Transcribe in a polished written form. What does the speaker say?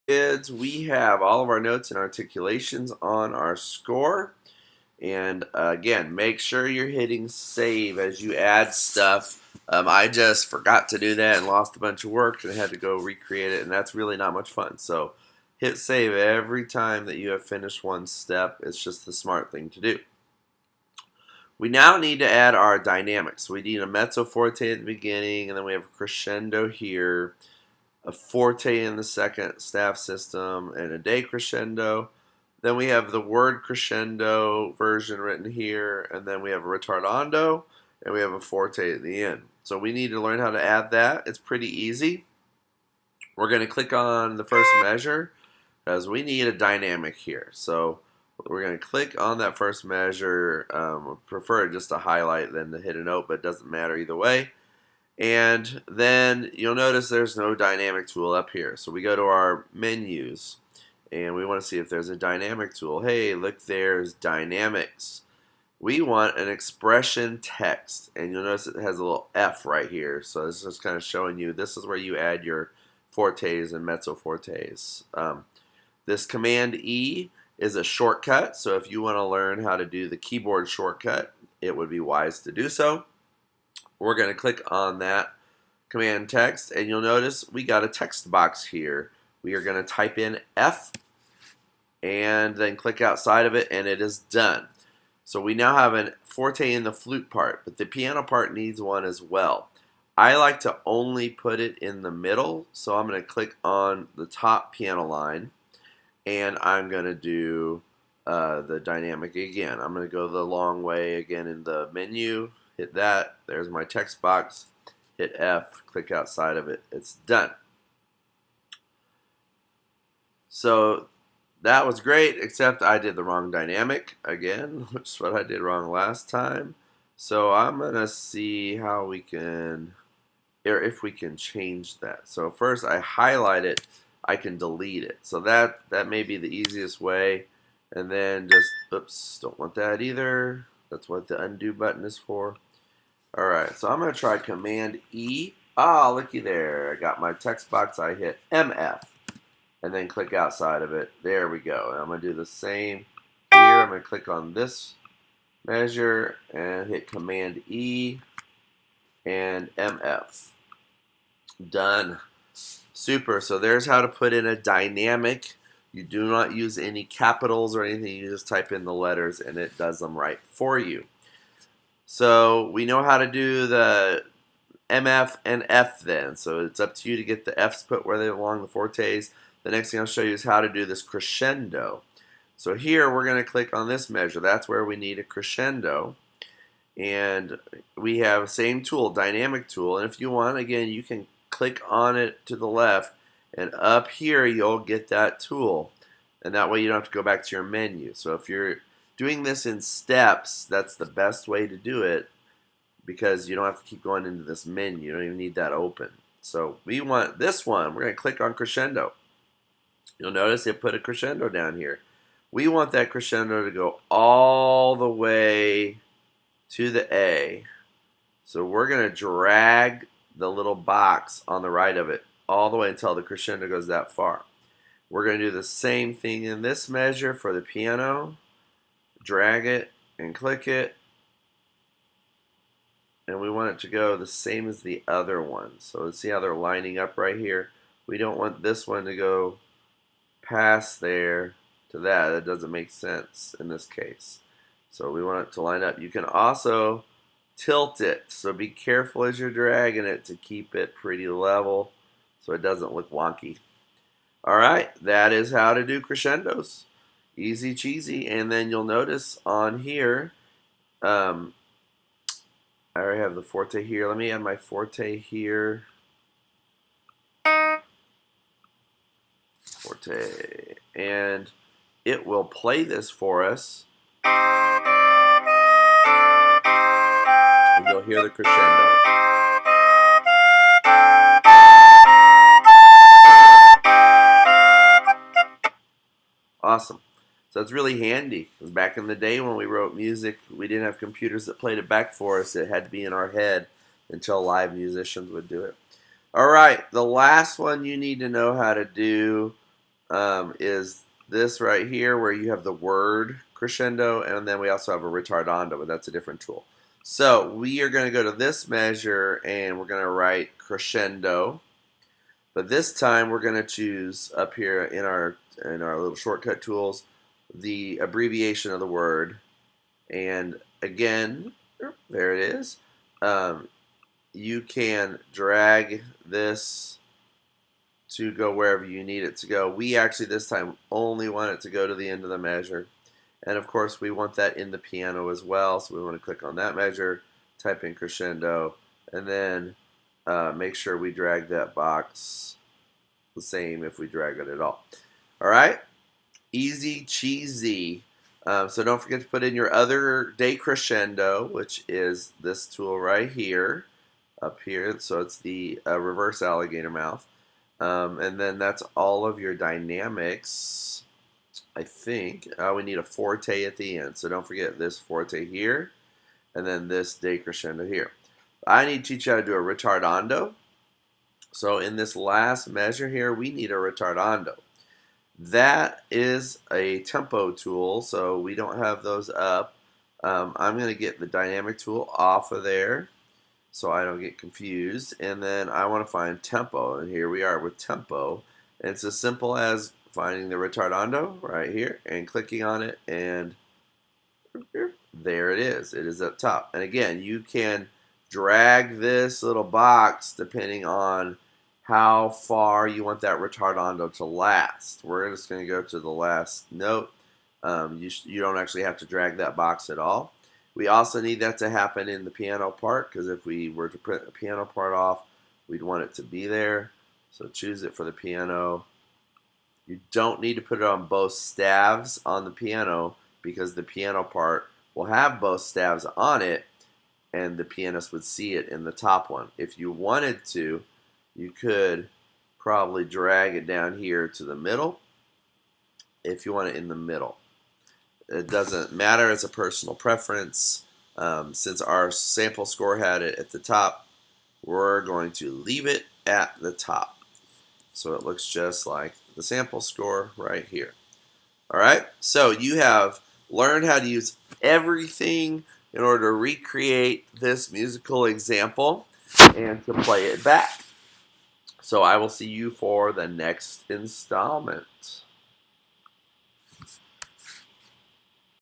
Kids, we have all of our notes and articulations on our score. And again, make sure you're hitting save as you add stuff. I just forgot to do that and lost a bunch of work and had to go recreate it, and that's really not much fun. So hit save every time that you have finished one step. It's just the smart thing to do. We now need to add our dynamics. We need a mezzo forte at the beginning, and then we have a crescendo here, a forte in the second staff system, and a decrescendo. Then we have the word crescendo version written here, and then we have a retardando, and we have a forte at the end. So we need to learn how to add that. It's pretty easy. We're going to click on the first measure because we need a dynamic here. So we're going to click on that first measure. Prefer it just to highlight than to hit a note, but it doesn't matter either way. And then you'll notice there's no dynamic tool up here. So we go to our menus and we want to see if there's a dynamic tool. Hey, look, there's dynamics. We want an expression text, and you'll notice it has a little F right here. So this is just kind of showing you this is where you add your fortes and mezzo fortes. This Command E is a shortcut, so if you want to learn how to do the keyboard shortcut, it would be wise to do so. We're going to click on that command text, and you'll notice we got a text box here. We are going to type in F and then click outside of it, and it is done. So we now have a forte in the flute part, but the piano part needs one as well. I like to only put it in the middle, so I'm going to click on the top piano line, and I'm going to do the dynamic again. I'm going to go the long way again in the menu. Hit that. There's my text box. Hit F. Click outside of it. It's done. So that was great, except I did the wrong dynamic again, which is what I did wrong last time. So I'm going to see how we can, or if we can change that. So first I highlight it. I can delete it. So that may be the easiest way. And then just, oops, don't want that either. That's what the undo button is for. Alright, so I'm going to try Command E. Ah, looky there. I got my text box. I hit MF. And then click outside of it. There we go. And I'm going to do the same here. I'm going to click on this measure and hit Command E and MF. Done. Super. So there's how to put in a dynamic. You do not use any capitals or anything. You just type in the letters and it does them right for you. So we know how to do the MF and F then. So it's up to you to get the Fs put where they belong, the fortes. The next thing I'll show you is how to do this crescendo. So here we're going to click on this measure. That's where we need a crescendo. And we have the same tool, dynamic tool. And if you want, again, you can click on it to the left. And up here you'll get that tool. And that way you don't have to go back to your menu. So if you're doing this in steps, that's the best way to do it, because you don't have to keep going into this menu. You don't even need that open. So we want this one. We're going to click on crescendo. You'll notice it put a crescendo down here. We want that crescendo to go all the way to the A. So we're going to drag the little box on the right of it all the way until the crescendo goes that far. We're going to do the same thing in this measure for the piano. Drag it and click it. And we want it to go the same as the other one. So let's see how they're lining up right here. We don't want this one to go past there to that. That doesn't make sense in this case. So we want it to line up. You can also tilt it. So be careful as you're dragging it to keep it pretty level so it doesn't look wonky. Alright, that is how to do crescendos. Easy cheesy. And then you'll notice on here, I already have the forte here. Let me add my forte here. Forte. And it will play this for us. And you'll hear the crescendo. Awesome. So it's really handy, because back in the day when we wrote music, we didn't have computers that played it back for us. It had to be in our head until live musicians would do it. All right, the last one you need to know how to do is this right here where you have the word crescendo, and then we also have a retardando, but that's a different tool. So we are going to go to this measure and we're going to write crescendo, but this time we're going to choose up here in our little shortcut tools the abbreviation of the word, and again, there it is. You can drag this to go wherever you need it to go. We actually this time only want it to go to the end of the measure. And of course we want that in the piano as well. So we want to click on that measure, type in crescendo, and then make sure we drag that box the same if we drag it at all. All right, easy cheesy. So don't forget to put in your other decrescendo, which is this tool right here, up here. So it's the reverse alligator mouth. And then that's all of your dynamics. I think we need a forte at the end. So don't forget this forte here, and then this decrescendo here. I need to teach you how to do a retardando. So in this last measure here, we need a retardando. That is a tempo tool, so we don't have those up. I'm going to get the dynamic tool off of there so I don't get confused. And then I want to find tempo, and here we are with tempo. And it's as simple as finding the retardando right here and clicking on it, and there it is. It is up top. And again, you can drag this little box depending on how far you want that retardando to last. We're just going to go to the last note. You don't actually have to drag that box at all. We also need that to happen in the piano part, because if we were to print the piano part off, we'd want it to be there. So choose it for the piano. You don't need to put it on both staves on the piano, because the piano part will have both staves on it, and the pianist would see it in the top one. If you wanted to, you could probably drag it down here to the middle if you want it in the middle. It doesn't matter, it's a personal preference. Since our sample score had it at the top, we're going to leave it at the top. So it looks just like the sample score right here. All right, so you have learned how to use everything in order to recreate this musical example and to play it back. So I will see you for the next installment.